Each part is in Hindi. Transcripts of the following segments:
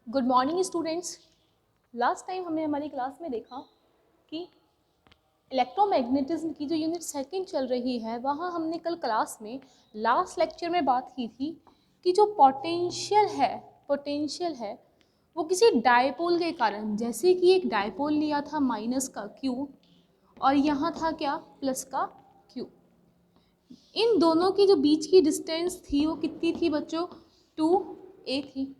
Good morning students. Last time हमने हमारी क्लास में देखा कि इलेक्ट्रोमैग्नेटिज्म की जो यूनिट सेकंड चल रही है वहाँ हमने कल क्लास में लास्ट लेक्चर में बात की थी कि जो पोटेंशियल है वो किसी डायपोल के कारण, जैसे कि एक डायपोल लिया था माइनस का क्यू और यहाँ था क्या प्लस का क्यू, इन दोनों की जो बीच की डिस्टेंस थी वो कितनी थी बच्चों, 2a थी।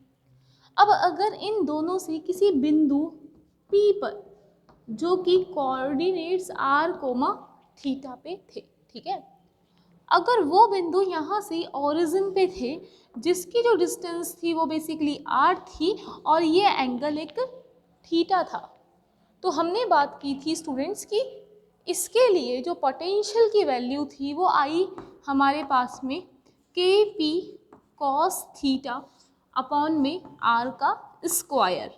अब अगर इन दोनों से किसी बिंदु P पर जो कि कोऑर्डिनेट्स r, थीटा पे थे, ठीक है, अगर वो बिंदु यहाँ से ओरिजिन पे थे जिसकी जो डिस्टेंस थी वो बेसिकली r थी और ये एंगल एक थीटा था, तो हमने बात की थी स्टूडेंट्स की इसके लिए जो पोटेंशियल की वैल्यू थी वो आई हमारे पास में kp cos थीटा अपॉन में r का स्क्वायर।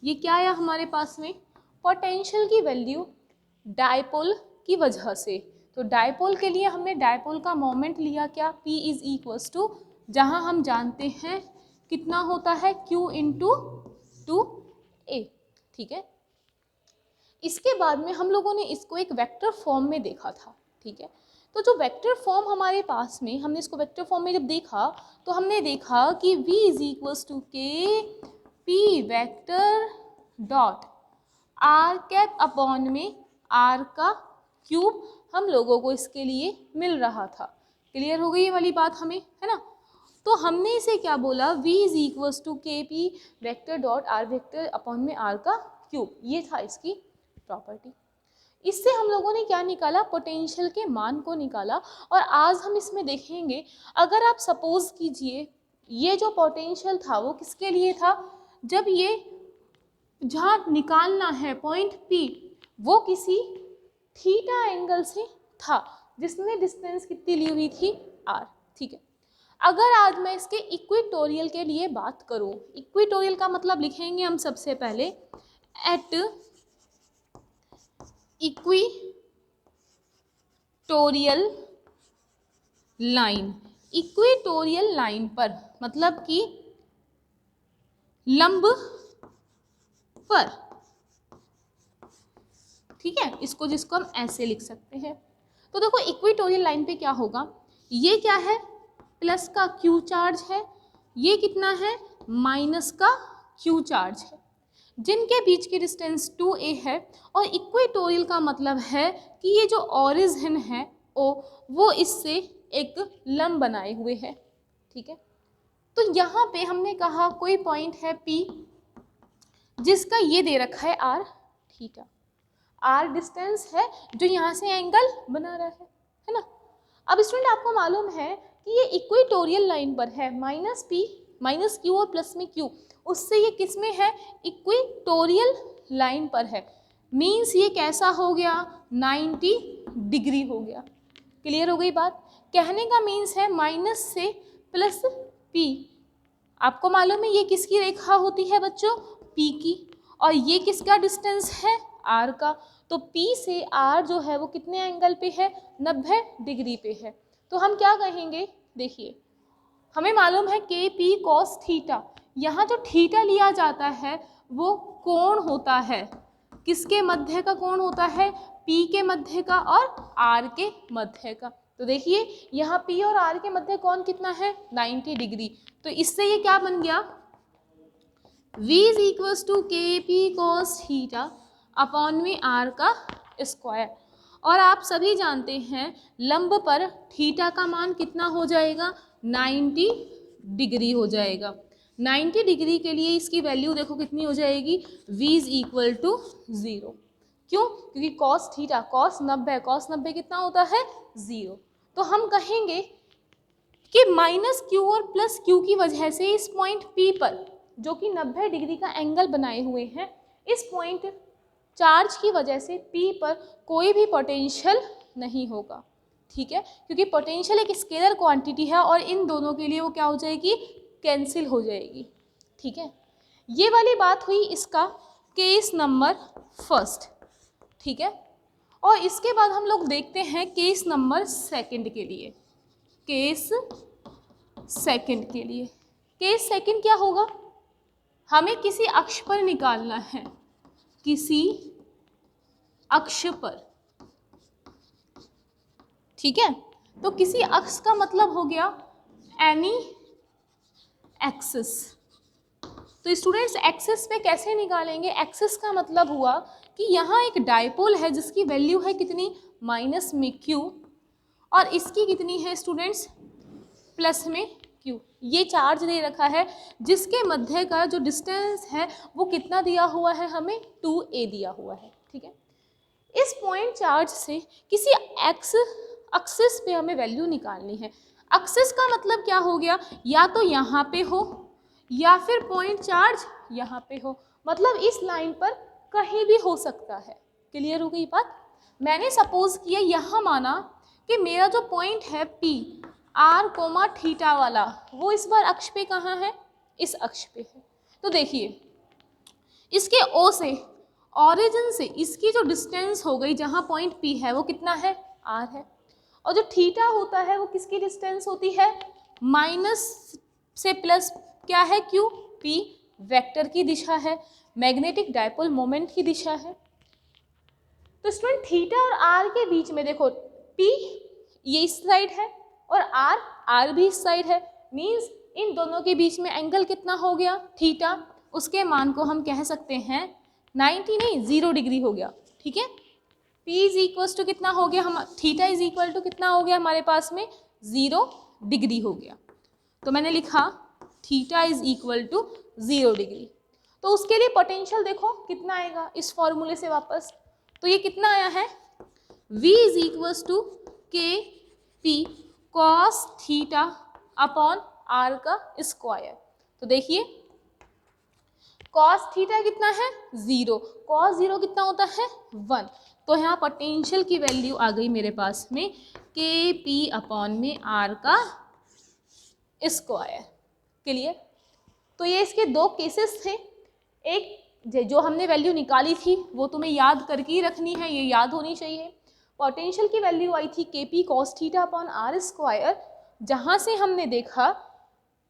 ये क्या आया हमारे पास में, पोटेंशियल की वैल्यू डायपोल की वजह से। तो डायपोल के लिए हमने डायपोल का मोमेंट लिया क्या, P इज इक्वल्स टू, जहाँ हम जानते हैं कितना होता है Q इंटू 2a, ठीक है। इसके बाद में हम लोगों ने इसको एक वेक्टर फॉर्म में देखा था, ठीक है। तो जो वेक्टर फॉर्म हमारे पास में, हमने इसको वेक्टर फॉर्म में जब देखा तो हमने देखा कि v is equals to k P vector dot are cap upon में r का क्यूब हम लोगों को इसके लिए मिल रहा था। क्लियर हो गई ये वाली बात हमें, है ना। तो हमने इसे क्या बोला, v is equals to k P vector dot are vector upon में r का क्यूब, ये था इसकी प्रॉपर्टी। इससे हम लोगों ने क्या निकाला, पोटेंशियल के मान को निकाला। और आज हम इसमें देखेंगे, अगर आप सपोज कीजिए ये जो पोटेंशियल था वो किसके लिए था, जब ये जहाँ निकालना है पॉइंट P वो किसी थीटा एंगल से था जिसमें डिस्टेंस कितनी ली हुई थी, r, ठीक है। अगर आज मैं इसके इक्वेटोरियल के लिए बात करूँ, इक्वेटोरियल का मतलब लिखेंगे हम सबसे पहले at equatorial line, equatorial line पर मतलब कि लंब पर, ठीक है, इसको जिसको हम ऐसे लिख सकते हैं। तो देखो इक्वेटोरियल लाइन पे क्या होगा, ये क्या है, प्लस का क्यू चार्ज है, ये कितना है, माइनस का क्यू चार्ज है, जिनके बीच की डिस्टेंस 2a है। और इक्वेटोरियल का मतलब है कि ये जो ओरिजिन है ओ वो इससे एक लंब बनाए हुए है, ठीक है। तो यहाँ पे हमने कहा कोई पॉइंट है P जिसका ये दे रखा है r थीटा, r डिस्टेंस है जो यहाँ से एंगल बना रहा है ना। अब स्टूडेंट आपको मालूम है कि ये इक्वेटोरियल लाइन पर है, माइनस P माइनस Q और प्लस में Q, उससे ये किस में है, इक्वेटोरियल लाइन पर है। मीन्स ये कैसा हो गया, 90 डिग्री हो गया। क्लियर हो गई बात, कहने का मीन्स है माइनस से प्लस P, आपको मालूम है ये किसकी रेखा होती है बच्चों, P की, और ये किसका डिस्टेंस है, R का। तो P से R जो है वो कितने एंगल पे है, 90 डिग्री पे है। तो हम क्या कहेंगे, देखिए हमें मालूम है के पी कॉस थीटा, यहाँ जो थीटा लिया जाता है वो कोण होता है, किसके मध्य का कोण होता है, P के मध्य का और R के मध्य का। तो देखिए यहाँ P और R के मध्य कोण कितना है, 90 डिग्री। तो इससे ये क्या बन गया, V is equals to k P cos theta upon में R का स्क्वायर। और आप सभी जानते हैं लंब पर थीटा का मान कितना हो जाएगा, 90 डिग्री हो जाएगा। 90 डिग्री के लिए इसकी वैल्यू देखो कितनी हो जाएगी, v इज इक्वल टू 0। क्यों, क्योंकि cos थीटा cos 90 कितना होता है, 0। तो हम कहेंगे कि माइनस क्यू और प्लस क्यू की वजह से इस पॉइंट P पर जो कि 90 डिग्री का एंगल बनाए हुए हैं, इस पॉइंट चार्ज की वजह से P पर कोई भी पोटेंशियल नहीं होगा, ठीक है, क्योंकि पोटेंशियल एक स्केलर क्वांटिटी है और इन दोनों के लिए वो क्या हो जाएगी, कैंसिल हो जाएगी, ठीक है। ये वाली बात हुई इसका केस नंबर फर्स्ट, ठीक है। और इसके बाद हम लोग देखते हैं केस नंबर सेकंड के लिए। केस सेकंड के लिए, केस सेकंड क्या होगा, हमें किसी अक्ष पर निकालना है, किसी अक्ष पर, ठीक है। तो किसी अक्ष का मतलब हो गया एनी एक्सिस। तो स्टूडेंट्स एक्सिस पे कैसे निकालेंगे? एक्सिस का मतलब हुआ कि यहाँ एक डायपोल है जिसकी वैल्यू है कितनी, माइनस में क्यू, और इसकी कितनी है स्टूडेंट्स, प्लस में क्यू। ये चार्ज दे रखा है जिसके मध्य का जो डिस्टेंस है वो कितना दिया हुआ है, हमें 2a दिया हुआ है, ठीक है। इस पॉइंट चार्ज से किसी एक्सिस पे हमें वैल्यू निकालनी है। एक्सिस का मतलब क्या हो गया, या तो यहाँ पे हो या फिर पॉइंट चार्ज यहाँ पे हो, मतलब इस लाइन पर कहीं भी हो सकता है। क्लियर हो गई बात? मैंने सपोज किया, यहाँ माना कि मेरा जो पॉइंट है P R कोमा थीटा वाला, वो इस बार अक्ष पे कहाँ है, इस अक्ष पे है। तो देखिए इसके O से, ऑरिजिन से इसकी जो डिस्टेंस हो गई जहाँ पॉइंट P है वो कितना है, R है। और जो थीटा होता है वो किसकी डिस्टेंस होती है, माइनस से प्लस क्या है, Q, P वेक्टर की दिशा है, मैग्नेटिक डायपोल मोमेंट की दिशा है। तो स्टूडेंट थीटा और R के बीच में देखो, P ये इस साइड है और R भी इस साइड है, मीन्स इन दोनों के बीच में एंगल कितना हो गया, थीटा। उसके मान को हम कह सकते हैं 90 नहीं 0 डिग्री हो गया, ठीक है। P इज इक्वल टू कितना हो गया, हम थीटा इज इक्वल टू कितना हो गया हमारे पास में 0 डिग्री हो गया। तो मैंने लिखा theta is equal to 0 degree. तो उसके लिए पोटेंशियल देखो कितना आएगा इस फॉर्मूले से वापस, तो ये कितना आया है, V is equal to k P cos theta upon r का स्क्वायर। तो देखिए कॉस थीटा कितना है 0, कॉस 0 कितना होता है 1। तो यहाँ पोटेंशियल की वैल्यू आ गई मेरे पास में के पी अपॉन में आर का स्क्वायर। क्लियर? तो ये इसके दो केसेस थे। एक जो हमने वैल्यू निकाली थी वो तुम्हें याद करके ही रखनी है, ये याद होनी चाहिए। पोटेंशियल की वैल्यू आई थी k P cos theta upon are square, जहाँ से हमने देखा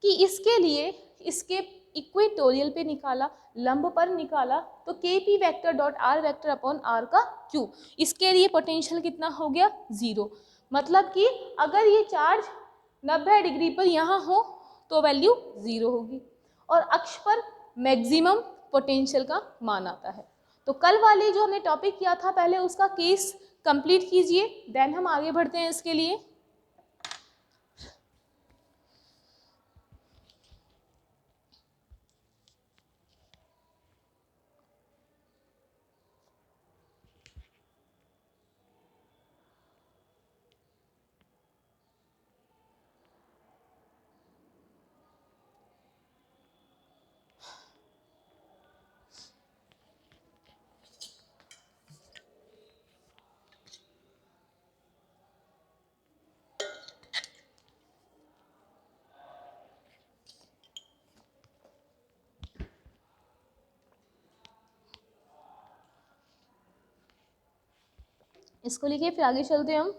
कि इसके लिए इसके इक्वेटोरियल पे निकाला, लंब पर निकाला, तो k p vector dot r vector upon r का क्यू, इसके लिए पोटेंशियल कितना हो गया 0। मतलब कि अगर ये चार्ज 90 डिग्री पर यहाँ हो तो वैल्यू 0 होगी, और अक्ष पर मैक्सिमम पोटेंशियल का मान आता है। तो कल वाले जो हमने टॉपिक किया था पहले उसका केस कंप्लीट कीजिए, देन हम आगे बढ़ते हैं इसके लिए। इसको लिखिए फिर आगे चलते हैं हम।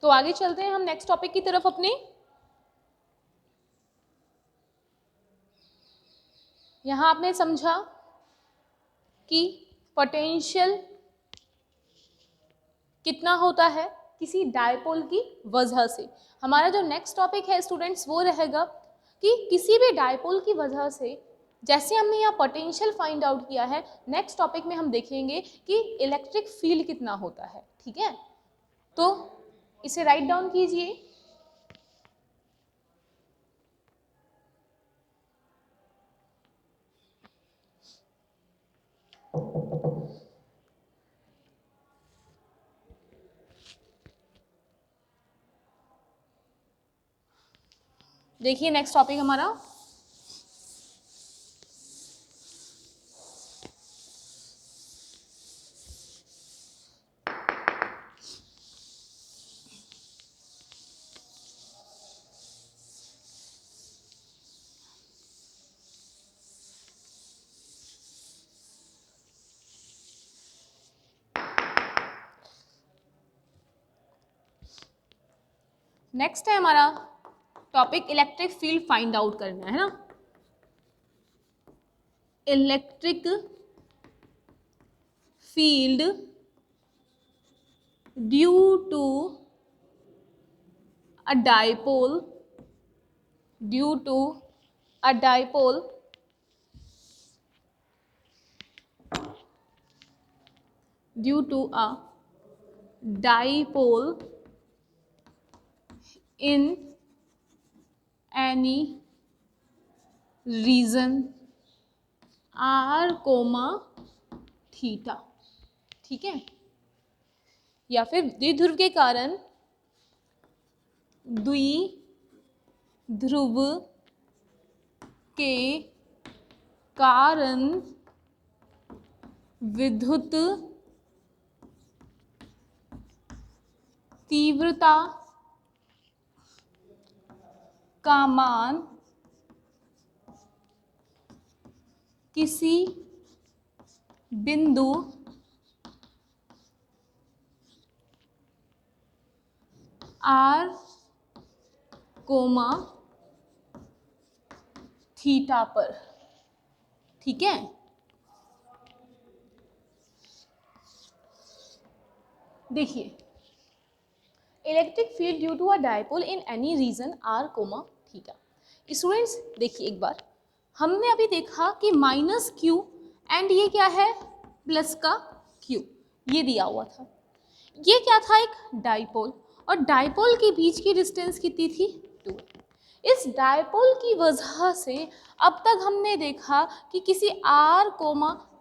तो आगे चलते हैं हम नेक्स्ट टॉपिक की तरफ अपने। यहाँ आपने समझा कि पोटेंशियल कितना होता है किसी डायपोल की वजह से। हमारा जो नेक्स्ट टॉपिक है स्टूडेंट्स वो रहेगा कि किसी भी डायपोल की वजह से, जैसे हमने यहाँ पोटेंशियल फाइंड आउट किया है, नेक्स्ट टॉपिक में हम देखेंगे कि इलेक्ट्रिक फील्ड कितना होता है। ठीक है, तो इसे राइट डाउन कीजिए। देखिए नेक्स्ट टॉपिक हमारा नेक्स्ट है हमारा topic electric field find out करना है ना। Electric field due to a dipole, due to a dipole due to a dipole in any region r, theta. ठीक है, या फिर द्विध्रुव के कारण, द्विध्रुव के कारण विद्युत तीव्रता का मान किसी बिंदु r, थीटा पर। ठीक है, देखिए electric field due to a dipole in any region r, theta. Students देखिए एक बार, हमने अभी देखा कि माइनस क्यू एंड ये क्या है प्लस का क्यू, ये दिया हुआ था। ये क्या था, एक डायपोल, और डायपोल के बीच की डिस्टेंस कितनी थी 2। इस डायपोल की वजह से अब तक हमने देखा कि किसी r,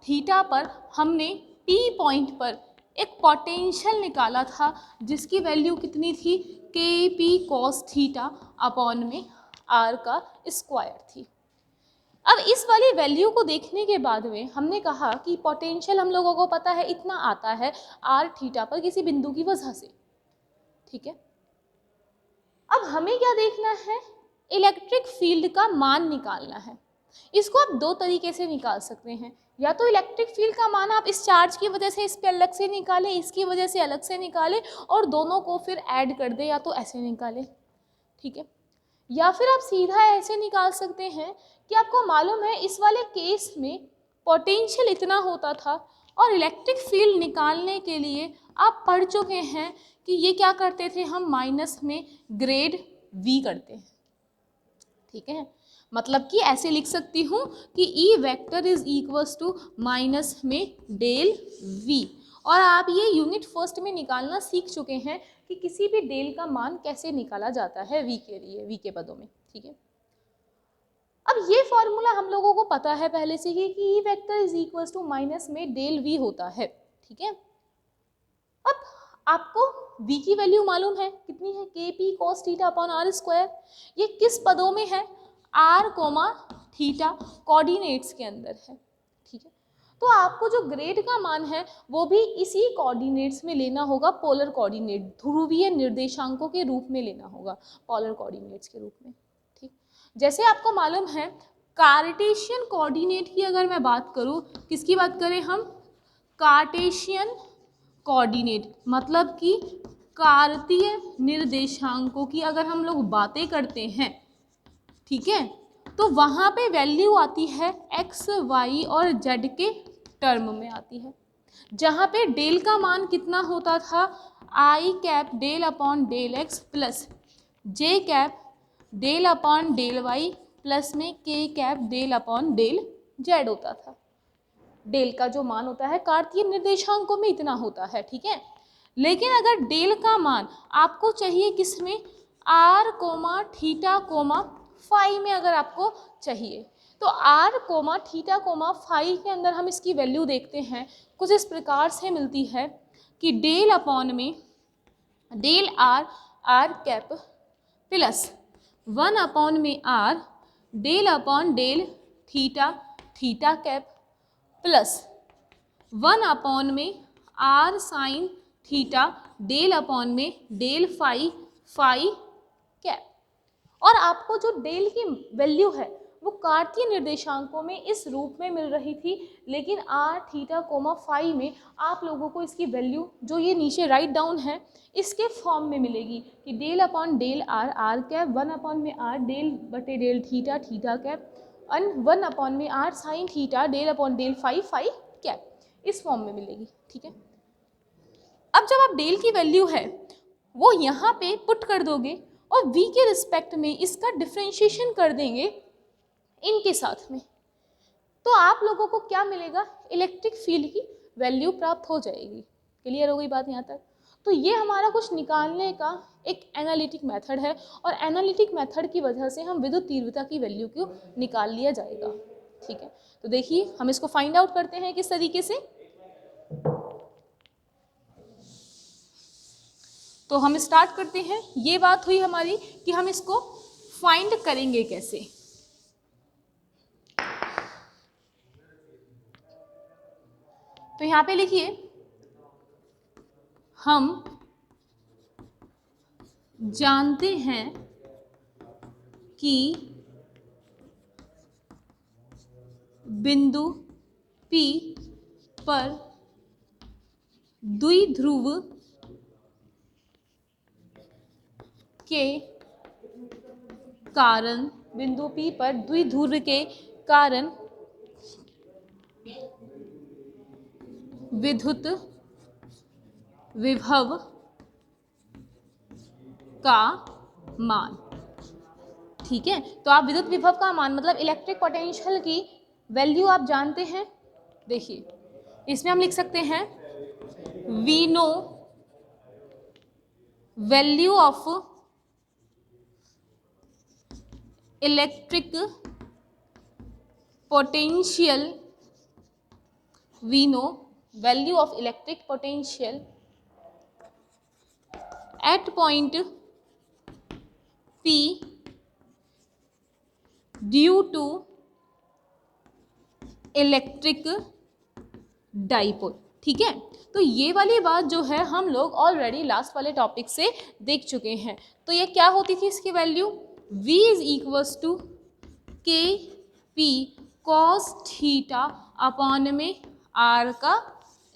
थीटा पर हमने P पॉइंट पर एक पोटेंशियल निकाला था जिसकी वैल्यू कितनी थी, kp cos थीटा अपॉन में r का स्क्वायर थी। अब इस वाली वैल्यू को देखने के बाद में हमने कहा कि पोटेंशियल हम लोगों को पता है इतना आता है r थीटा पर किसी बिंदु की वजह से। ठीक है, अब हमें क्या देखना है, इलेक्ट्रिक फील्ड का मान निकालना है। इसको आप दो तरीके से निकाल सकते हैं, या तो इलेक्ट्रिक फील्ड का मान आप इस चार्ज की वजह से इस पे अलग से निकालें, इसकी वजह से अलग से निकालें और दोनों को फिर ऐड कर दें, या तो ऐसे निकालें। ठीक है, या फिर आप सीधा ऐसे निकाल सकते हैं कि आपको मालूम है इस वाले केस में पोटेंशियल इतना होता था और इलेक्ट्रिक फील्ड निकालने के लिए आप पढ़ चुके हैं कि ये क्या करते थे, हम माइनस में ग्रेड v करते हैं। ठीक है, मतलब कि ऐसे लिख सकती हूँ कि E vector is equals to minus में डेल v, और आप ये यूनिट फर्स्ट में निकालना सीख चुके हैं कि किसी भी डेल का मान कैसे निकाला जाता है v के लिए, v के पदों में। ठीक है, अब ये फॉर्मूला हम लोगों को पता है पहले से ही कि E vector is equals to minus में डेल v होता है। ठीक है, अब आपको v की वैल्यू मालूम है कितनी है, kp cos theta upon r square. ये किस पदों में है, r, थीटा कोऑर्डिनेट्स के अंदर है। ठीक है, तो आपको जो ग्रेड का मान है वो भी इसी कोऑर्डिनेट्स में लेना होगा, पोलर कोऑर्डिनेट, ध्रुवीय निर्देशांकों के रूप में लेना होगा, पोलर कोऑर्डिनेट्स के रूप में। ठीक, जैसे आपको मालूम है कार्टेशियन कोऑर्डिनेट की अगर मैं बात करूँ, किसकी बात करें हम, कार्टेशियन कोऑर्डिनेट, मतलब कि कार्तीय निर्देशांकों की अगर हम लोग बातें करते हैं, ठीक है, तो वहाँ पे वैल्यू आती है एक्स वाई और जेड के टर्म में आती है, जहाँ पे डेल का मान कितना होता था, I cap del upon del X plus J cap del upon del Y plus में K cap del upon del Z होता था। डेल का जो मान होता है कार्तीय निर्देशांकों में इतना होता है, ठीक है। लेकिन अगर डेल का मान आपको चाहिए किस में, r comma theta comma phi में अगर आपको चाहिए, तो r comma theta comma phi के अंदर हम इसकी वैल्यू देखते हैं, कुछ इस प्रकार से मिलती है कि डेल अपॉन में del R R cap plus 1 upon में R del upon del theta theta cap plus 1 upon में R sine theta del upon में डेल फाई फाई कैप। और आपको जो डेल की वैल्यू है वो कार्तीय निर्देशांकों में इस रूप में मिल रही थी, लेकिन आर थीटा कोमा फाई में आप लोगों को इसकी वैल्यू जो ये नीचे राइट डाउन है इसके फॉर्म में मिलेगी कि del upon del R R cap 1 upon में आर डेल बटे del theta theta cap and 1 upon में R sine theta del upon del phi phi cap, इस फॉर्म में मिलेगी, ठीक है। अब जब आप डेल की वैल्यू है वो यहाँ पे पुट कर दोगे और v के रिस्पेक्ट में इसका डिफ्रेंशिएशन कर देंगे इनके साथ में, तो आप लोगों को क्या मिलेगा, इलेक्ट्रिक फील्ड की वैल्यू प्राप्त हो जाएगी। क्लियर हो गई बात यहाँ तक। तो ये हमारा कुछ निकालने का एक एनालिटिक मेथड है और एनालिटिक मेथड की वजह से हम विद्युत तीव्रता की वैल्यू को निकाल लिया जाएगा, ठीक है। तो देखिए हम इसको फाइंड आउट करते हैं किस तरीके से। तो हम स्टार्ट करते हैं, ये बात हुई हमारी कि हम इसको फाइंड करेंगे कैसे। तो यहाँ पे लिखिए, हम जानते हैं कि बिंदु P पर द्विध्रुव के कारण, बिंदु P पर द्विध्रुव के कारण विद्युत विभव का मान, ठीक है। तो आप विद्युत विभव का मान मतलब इलेक्ट्रिक पोटेंशियल की वैल्यू आप जानते हैं। देखिए इसमें हम लिख सकते हैं we know value of electric potential, we know value of electric potential at point P due to electric dipole, ठीक है। तो ये वाली बात जो है हम लोग ऑलरेडी लास्ट वाले टॉपिक से देख चुके हैं। तो ये क्या होती थी इसकी value, V is equals to k P cos theta upon में R का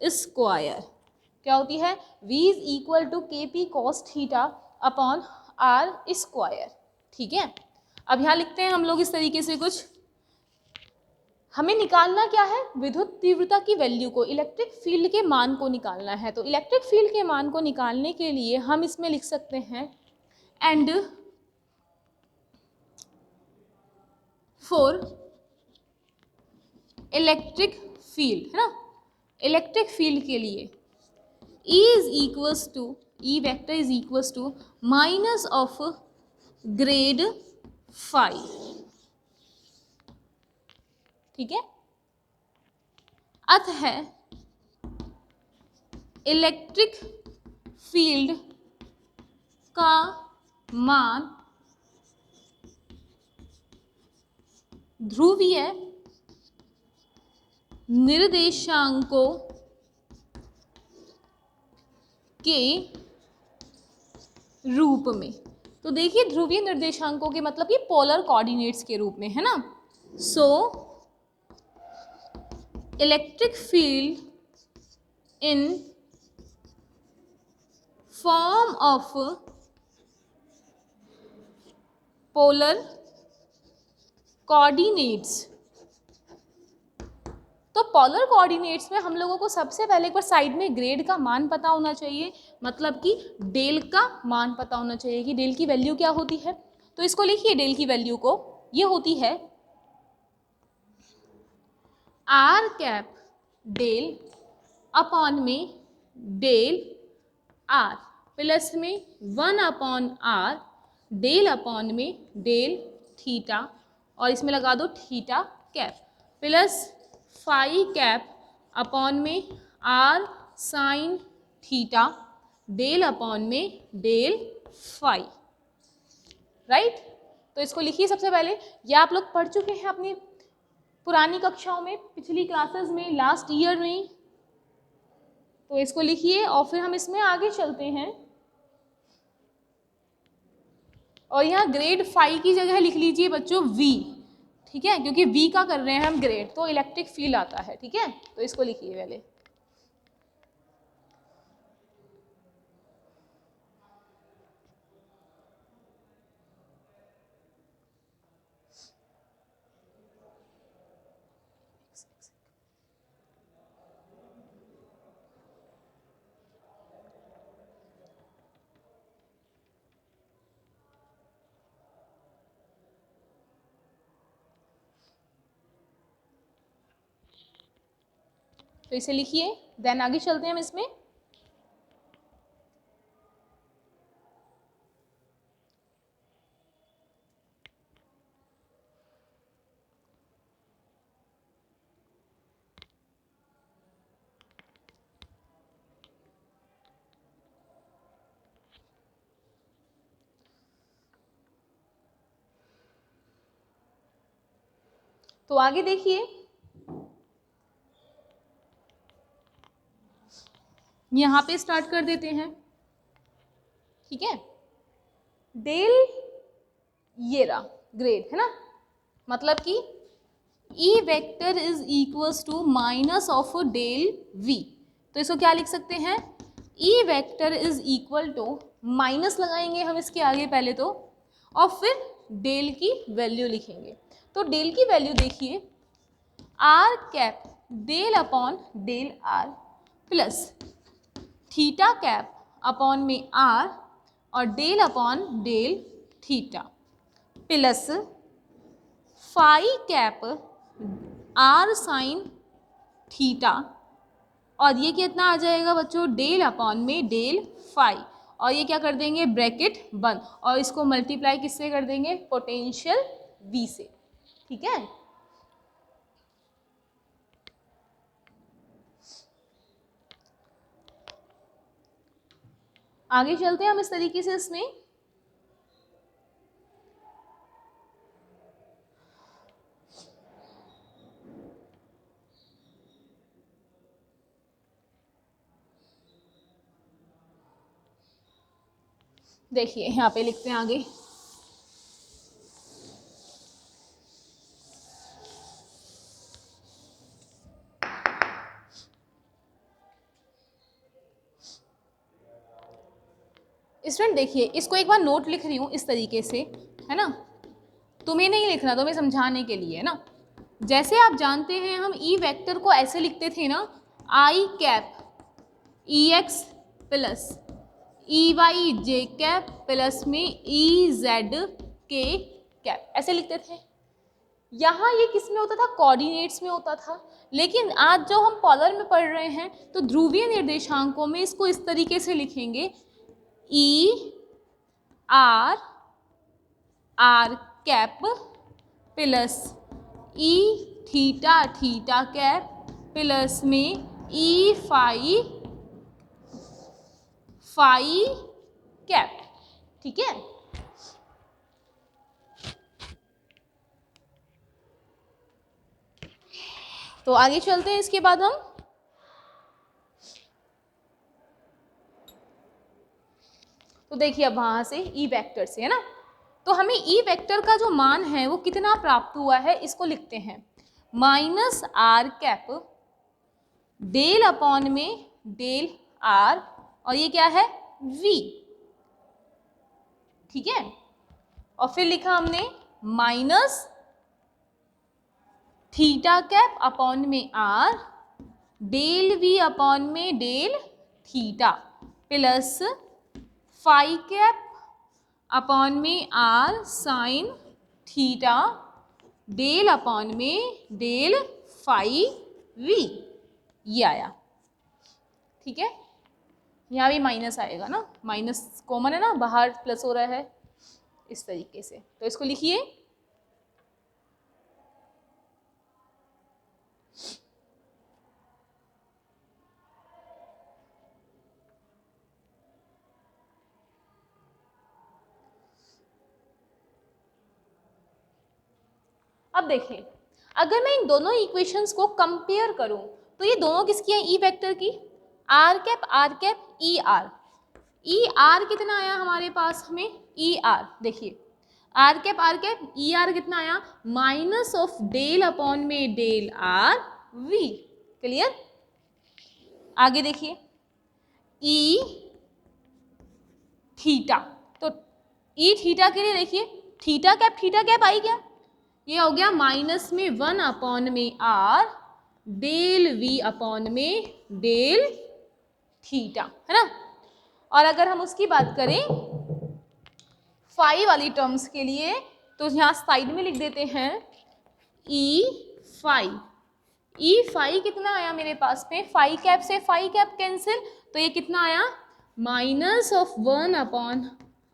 स्क्वायर, क्या होती है, V is equal to k P cos theta upon R square, ठीक है। अब यहाँ लिखते हैं हम लोग इस तरीके से कुछ, हमें निकालना क्या है, विद्युत तीव्रता की वैल्यू को, इलेक्ट्रिक फील्ड के मान को निकालना है। तो इलेक्ट्रिक फील्ड के मान को निकालने के लिए हम इसमें लिख सकते हैं एंड फॉर इलेक्ट्रिक फील्ड, है ना, इलेक्ट्रिक फील्ड के लिए E is equals to, E vector is equals to minus of grad phi, ठीक है। अतः इलेक्ट्रिक फील्ड का मान ध्रुवीय निर्देशांकों के रूप में, तो देखिए ध्रुवीय निर्देशांकों के मतलब ये पोलर कोऑर्डिनेट्स के रूप में, है ना। So electric field in form of polar coordinates. तो पोलर कोऑर्डिनेट्स में हम लोगों को सबसे पहले एक बार साइड में ग्रेड का मान पता होना चाहिए, मतलब कि डेल का मान पता होना चाहिए कि डेल की वैल्यू क्या होती है। तो इसको लिखिए, डेल की वैल्यू को, ये होती है आर कैप डेल अपॉन में डेल आर प्लस में 1 अपॉन आर डेल अपॉन में डेल थीटा, और इसमें लगा दो theta cap, plus phi cap upon में R sine theta del upon में डेल फाई, राइट। तो इसको लिखिए सबसे पहले, ये आप लोग पढ़ चुके हैं अपनी पुरानी कक्षाओं में, पिछली क्लासेस में, लास्ट ईयर में। तो इसको लिखिए और फिर हम इसमें आगे चलते हैं। और यहाँ ग्रेड 5 की जगह लिख लीजिए बच्चों V, ठीक है, क्योंकि V का कर रहे हैं हम ग्रेड, तो इलेक्ट्रिक फील्ड आता है, ठीक है। तो इसको लिखिए पहले। तो इसे लिखिए, देन आगे चलते हैं हम इसमें। तो आगे देखिए, यहाँ पे स्टार्ट कर देते हैं, ठीक है। डेल ये रहा ग्रेड, है ना, मतलब कि E vector is equals to minus of del V। तो इसको क्या लिख सकते हैं, E vector is equal to, minus लगाएंगे हम इसके आगे पहले तो, और फिर डेल की वैल्यू लिखेंगे। तो डेल की वैल्यू देखिए, r cap del upon del are plus theta cap upon में आर और del upon del theta plus phi cap r sine theta, और ये कितना आ जाएगा बच्चों, डेल अपॉन में डेल फाई, और ये क्या कर देंगे, ब्रैकेट बंद, और इसको मल्टीप्लाई किससे कर देंगे, पोटेंशियल V से, ठीक है। आगे चलते हैं हम इस तरीके से इसमें। देखिए यहाँ पे लिखते हैं आगे, स्टूडेंट देखिए, इसको एक बार नोट लिख रही हूँ इस तरीके से, है ना, तुम्हें नहीं लिखना, तुम्हें समझाने के लिए, है ना। जैसे आप जानते हैं हम ई वेक्टर को ऐसे लिखते थे ना, I cap EX plus EY J cap plus में EZ K कैप, ऐसे लिखते थे। यहाँ ये किस में होता था, कोऑर्डिनेट्स में होता था। लेकिन आज जो हम पोलर में पढ़ रहे हैं, तो ध्रुवीय निर्देशांकों में इसको इस तरीके से लिखेंगे, ER R cap plus E theta theta cap plus में E फाई फाई कैप, ठीक है। तो आगे चलते हैं इसके बाद हम, तो देखिए अब वहां से ई वेक्टर से, है ना, तो हमें ई वेक्टर का जो मान है वो कितना प्राप्त हुआ है, इसको लिखते हैं minus r cap del upon में डेल आर, और ये क्या है v, ठीक है। और फिर लिखा हमने माइनस थीटा कैप अपॉन में r डेल v अपॉन में del theta plus phi cap upon में r sine theta del upon में डेल फाई v, ये आया, ठीक है। यहाँ भी माइनस आएगा ना, माइनस कॉमन है ना, बाहर प्लस हो रहा है इस तरीके से, तो इसको लिखिए अब देखिए, अगर मैं इन दोनों इक्वेशंस को कंपेयर करूं तो ये दोनों किसकी है, ई वेक्टर की, आर कैप ई आर कितना आया हमारे पास, हमें ई आर, देखिए आर कैप ई आर कितना आया, माइनस ऑफ डेल अपॉन में डेल आर वी, क्लियर। आगे देखिए ई थीटा, तो ई थीटा के लिए देखिए थीटा कैप आई क्या, ये हो गया माइनस में 1 अपॉन में आर डेल वी अपॉन में डेल थीटा, है ना। और अगर हम उसकी बात करें फाई वाली टर्म्स के लिए, तो यहाँ साइड में लिख देते हैं ई फाई कितना आया मेरे पास में, फाई कैप से फाई कैप कैंसिल, तो ये कितना आया, minus of 1 upon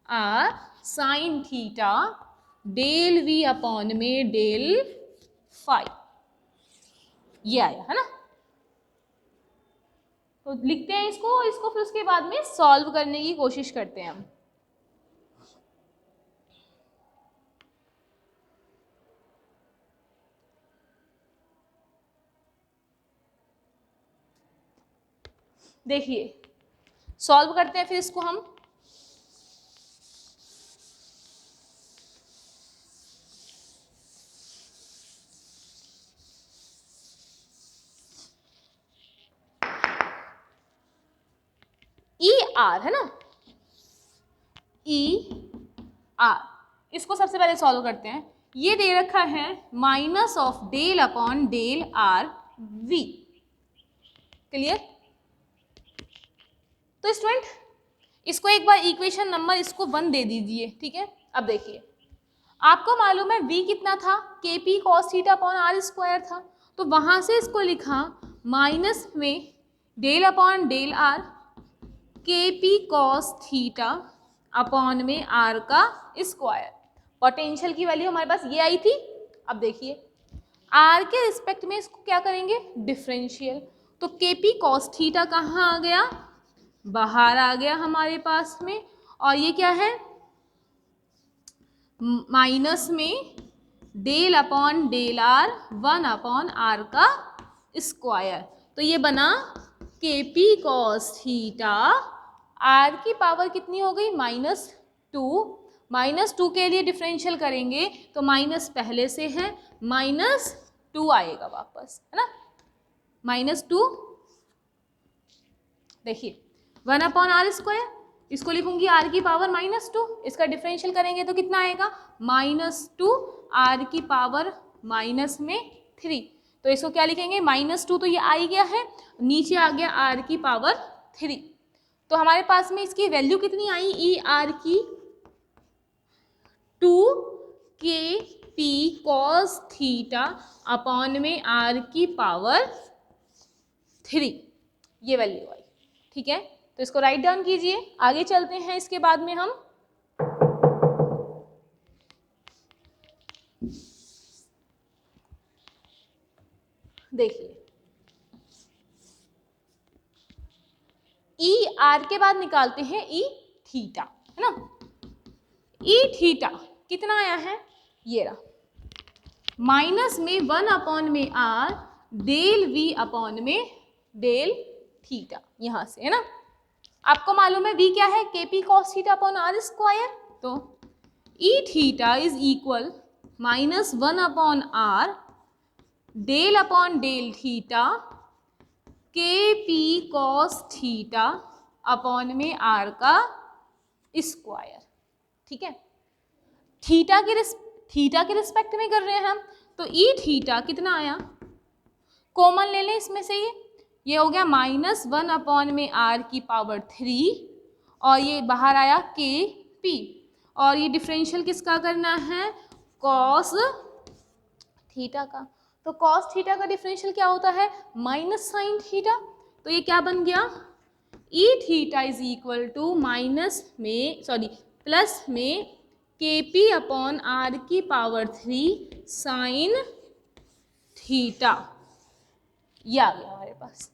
r sine theta del v upon में डेल फाई, ये आया, है ना। तो लिखते हैं इसको फिर उसके बाद में सॉल्व करने की कोशिश करते हैं हम। देखिए सॉल्व करते हैं फिर इसको हम। ई आर है ना, ई आर, इसको सबसे पहले सॉल्व करते हैं। ये दे रखा है minus of del upon del r v, clear. तो स्टूडेंट इसको एक बार इक्वेशन नंबर इसको 1 दे दीजिए, ठीक है। अब देखिए आपको मालूम है v कितना था, k P cos theta upon are square था, तो वहां से इसको लिखा माइनस में del upon del r k P cos theta upon में आर का स्क्वायर। पोटेंशियल की वैल्यू हमारे पास ये आई थी। अब देखिए आर के रिस्पेक्ट में इसको क्या करेंगे, डिफरेंशियल, तो के पी कॉस थीटा कहाँ आ गया, बाहर आ गया हमारे पास में, और ये क्या है, माइनस में del upon del r 1 upon r का स्क्वायर, तो ये बना k P cos theta, r की पावर कितनी हो गई, -2 के लिए डिफरेंशियल करेंगे तो माइनस पहले से है, -2 आएगा वापस, है ना, -2। देखिए 1 अपॉन आर स्क्वायर, इसको लिखूंगी आर की पावर -2, इसका डिफरेंशियल करेंगे तो कितना आएगा, -2 आर की पावर -3, तो इसको क्या लिखेंगे, -2, तो ये आ ही गया है, नीचे आ गया आर की पावर 3, तो हमारे पास में इसकी वैल्यू कितनी आई, ई आर की 2 के पी कॉस थीटा अपॉन में आर की पावर 3, ये वैल्यू आई, ठीक है। तो इसको राइट डाउन कीजिए, आगे चलते हैं इसके बाद में हम। देखिए ई आर के बाद निकालते हैं ई थीटा, है ना। ई थीटा कितना आया है, ये रहा, माइनस में 1 अपॉन में आर डेल वी अपॉन में डेल थीटा, यहां से, है ना। आपको मालूम है v क्या है, K P cos theta upon are square, तो E theta is equal -1 upon R del upon del theta K P cos theta upon में आर का स्क्वायर। ठीक है, थीटा के रिस्पेक्ट में कर रहे हैं हम, तो ई थीटा कितना आया, कॉमन ले लें इसमें से, ये हो गया -1/r⁻³ और ये बाहर आया kp, और ये डिफरेंशियल किसका करना है, कॉस थीटा का। तो कॉस थीटा का डिफरेंशियल क्या होता है, माइनस साइन थीटा। तो ये क्या बन गया, ई theta is equal two plus में kp/r³ साइन थीटा। ये आ गया हमारे पास।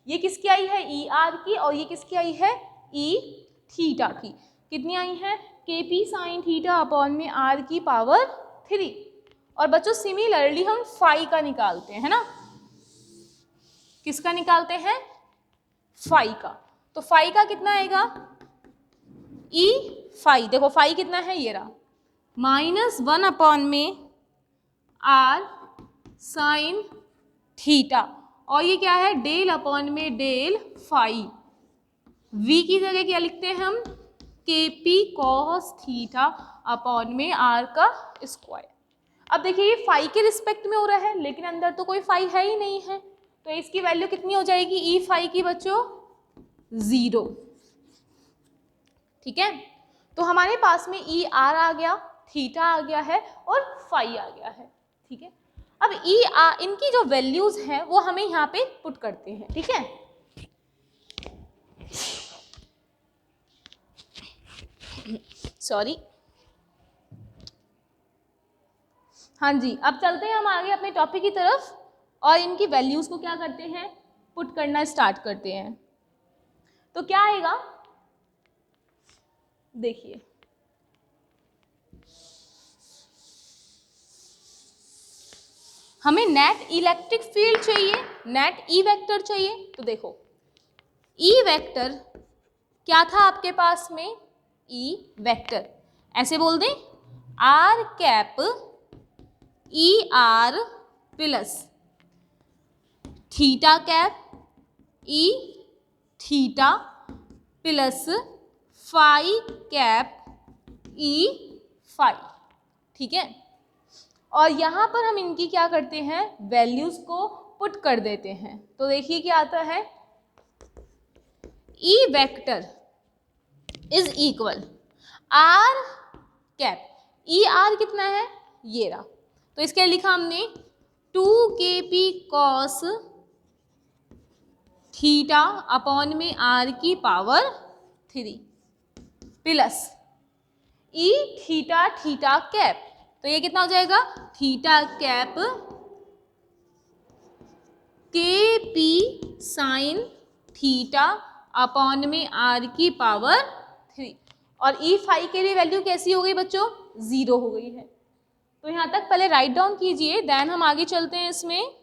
ये किसकी आई है, ई आर की, और ये किसकी आई है, ई थीटा की। कितनी आई है, kp साइन थीटा अपॉन में r⁻³ और बच्चों सिमिलरली हम फाई का निकालते हैं, है ना, किसका निकालते हैं, फाई का। तो फाई का कितना आएगा, ई फाई, देखो फाई कितना है, ये रहा -1/r साइन थीटा, और ये क्या है, डेल अपॉन में डेल फाई। v की जगह क्या लिखते हैं हम, kp cos थीटा अपॉन में r का स्क्वायर। अब देखिए ये फाई के रिस्पेक्ट में हो रहा है, लेकिन अंदर तो कोई फाई है ही नहीं है, तो इसकी वैल्यू कितनी हो जाएगी, ई फाई की बच्चों 0। ठीक है, तो हमारे पास में ई आर आ गया, थीटा आ गया है और फाई आ गया है। ठीक है, अब इनकी जो वैल्यूज हैं वो हमें यहाँ पे पुट करते हैं। ठीक है, सॉरी, हाँ जी, अब चलते हैं हम आगे अपने टॉपिक की तरफ और इनकी वैल्यूज को क्या करते हैं, पुट करना स्टार्ट करते हैं। तो क्या आएगा, देखिए हमें नेट इलेक्ट्रिक फील्ड चाहिए, नेट ई वेक्टर चाहिए। तो देखो ई वेक्टर क्या था आपके पास में, ई वेक्टर ऐसे बोल दें, r cap e r plus theta cap e theta plus phi cap e phi. ठीक है, और यहाँ पर हम इनकी क्या करते हैं, वैल्यूज को पुट कर देते हैं। तो देखिए क्या आता है, E vector is equal r cap, e r कितना है, ये रहा, तो इसके लिए लिखा हमने 2kp cos थीटा अपॉन में r⁻³ plus E theta theta cap, तो ये कितना हो जाएगा, theta cap kp sine theta upon में r⁻³ और ई फाई के लिए वैल्यू कैसी हो गई बच्चों, 0 हो गई है। तो यहाँ तक पहले राइट डाउन कीजिए, देन हम आगे चलते हैं इसमें।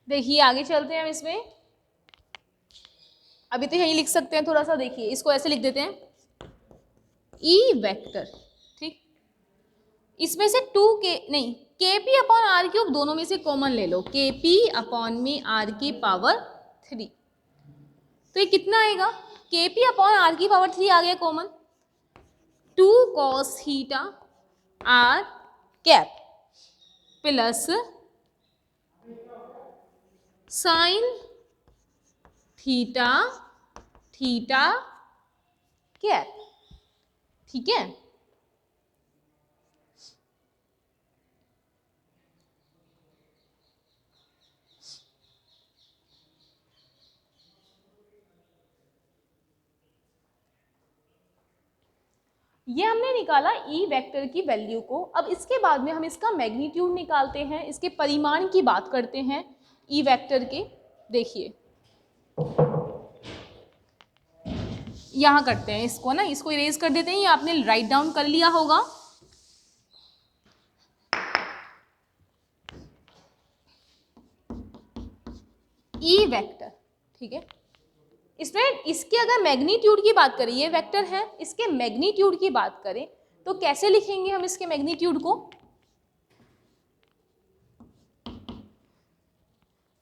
देखिए आगे चलते हैं हम इसमें, अभी तो यही लिख सकते हैं थोड़ा सा, देखिए इसको ऐसे लिख देते हैं, ई वेक्टर, ठीक, इसमें से kp अपॉन r³ दोनों में से कॉमन ले लो, kp अपॉन में r⁻³ तो ये कितना आएगा, kp अपॉन r⁻³ आ गया common, 2 cos theta r cap plus sine theta theta cap. ठीक है। ये हमने निकाला ई वेक्टर की वैल्यू को। अब इसके बाद में हम इसका मैग्नीट्यूड निकालते हैं, इसके परिमाण की बात करते हैं ई वेक्टर के। देखिए यहाँ करते हैं इसको ना, इसको इरेज कर देते हैं, ये आपने राइट डाउन कर लिया होगा। ई वेक्टर, ठीक है। इसमें इसके अगर मैग्नीट्यूड की बात करें, ये वेक्टर है, इसके मैग्नीट्यूड की बात करें तो कैसे लिखेंगे हम इसके मैग्नीट्यूड को?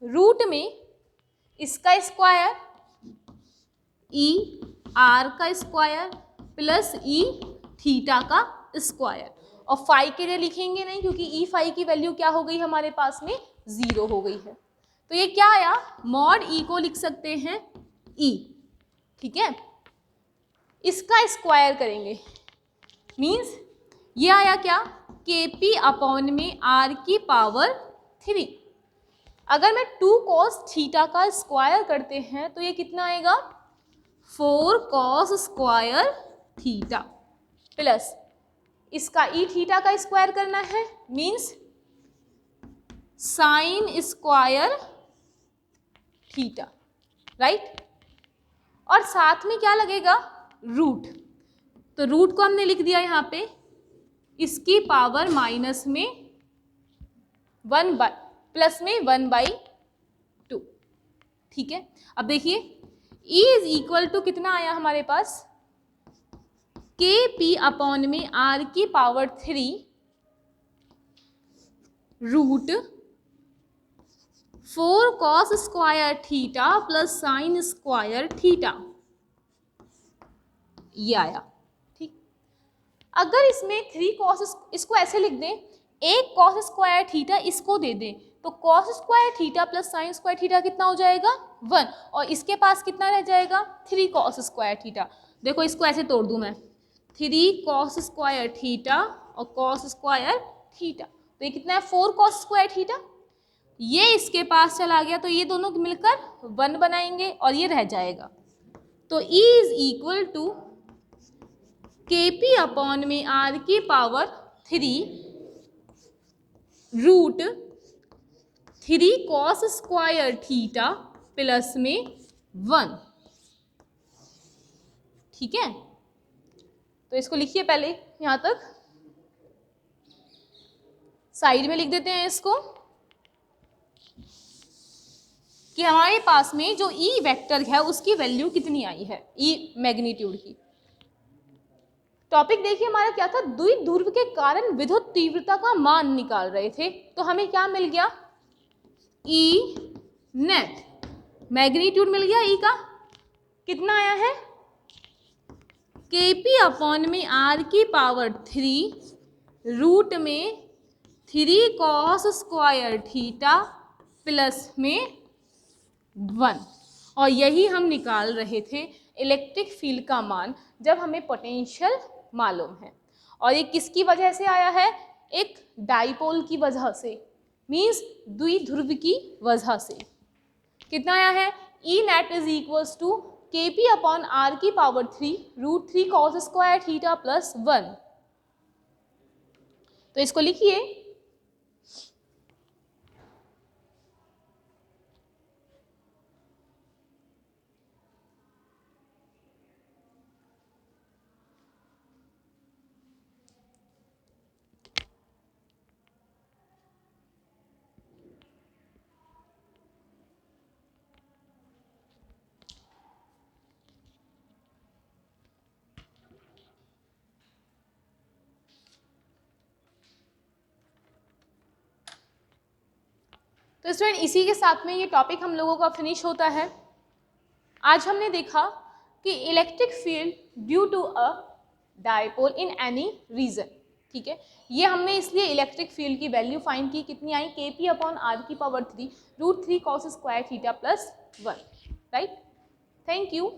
रूट में इसका स्क्वायर ई आर का स्क्वायर प्लस ई थीटा का स्क्वायर, और फाई के लिए लिखेंगे नहीं क्योंकि ई फाई की वैल्यू क्या हो गई हमारे पास में 0 हो गई है। तो ये क्या आया, मॉड ई को लिख सकते हैं ई, ठीक है। इसका स्क्वायर करेंगे मीन्स ये आया क्या, के पी अपॉन में आर की पावर 3। अगर मैं 2 cos थीटा का स्क्वायर करते हैं तो ये कितना आएगा, 4 cos स्क्वायर थीटा प्लस इसका ई थीटा का स्क्वायर करना है means sign square theta, right. और साथ में क्या लगेगा, रूट। तो रूट को हमने लिख दिया यहाँ पे इसकी पावर माइनस में 1 प्लस में 1/2, ठीक है। अब देखिए E इज इक्वल टू कितना आया हमारे पास, के पी अपॉन में आर की power 3 root 4 cos square theta plus sine square theta, ये आया, ठीक। अगर इसमें 3 cos, इसको ऐसे लिख दें, एक cos स्क्वायर थीटा इसको दे दें तो cos square theta plus sine square theta कितना हो जाएगा 1, और इसके पास कितना रह जाएगा 3 cos स्क्वायर थीटा। देखो इसको ऐसे तोड़ दूं मैं, 3 cos स्क्वायर थीटा और cos स्क्वायर थीटा, तो ये कितना है 4 cos स्क्वायर थीटा। ये इसके पास चला गया तो ये दोनों मिलकर 1 बनाएंगे और ये रह जाएगा। तो E is equal to k p upon में आर की power 3 root 3 cos square theta plus में 1, ठीक है। तो इसको लिखिए पहले यहाँ तक, साइड में लिख देते हैं इसको कि हमारे पास में जो ई वेक्टर है उसकी वैल्यू कितनी आई है, ई मैग्नीट्यूड की। टॉपिक देखिए हमारा क्या था, द्विध्रुव के कारण विद्युत तीव्रता का मान निकाल रहे थे। तो हमें क्या मिल गया, ई नेट मैग्नीट्यूड मिल गया। ई का कितना आया है, के पी अपॉन में आर की पावर 3 रूट में 3 cos स्क्वायर थीटा प्लस में 1, और यही हम निकाल रहे थे इलेक्ट्रिक फील्ड का मान जब हमें पोटेंशियल मालूम है। और ये किसकी वजह से आया है, एक डाइपोल की वजह से, मीन्स द्विध्रुव की वजह से। कितना आया है, E net is equals to k p upon r की power 3 root 3 cos square theta plus 1। तो इसको लिखिए, तो स्टूडेंट इसी के साथ में ये टॉपिक हम लोगों का फिनिश होता है। आज हमने देखा कि electric field due to a dipole in any region, ठीक है। ये हमने इसलिए इलेक्ट्रिक फील्ड की वैल्यू फाइंड की, कितनी आई, के पी अपॉन आर की power 3 root 3 cos square theta plus 1, right. Thank you.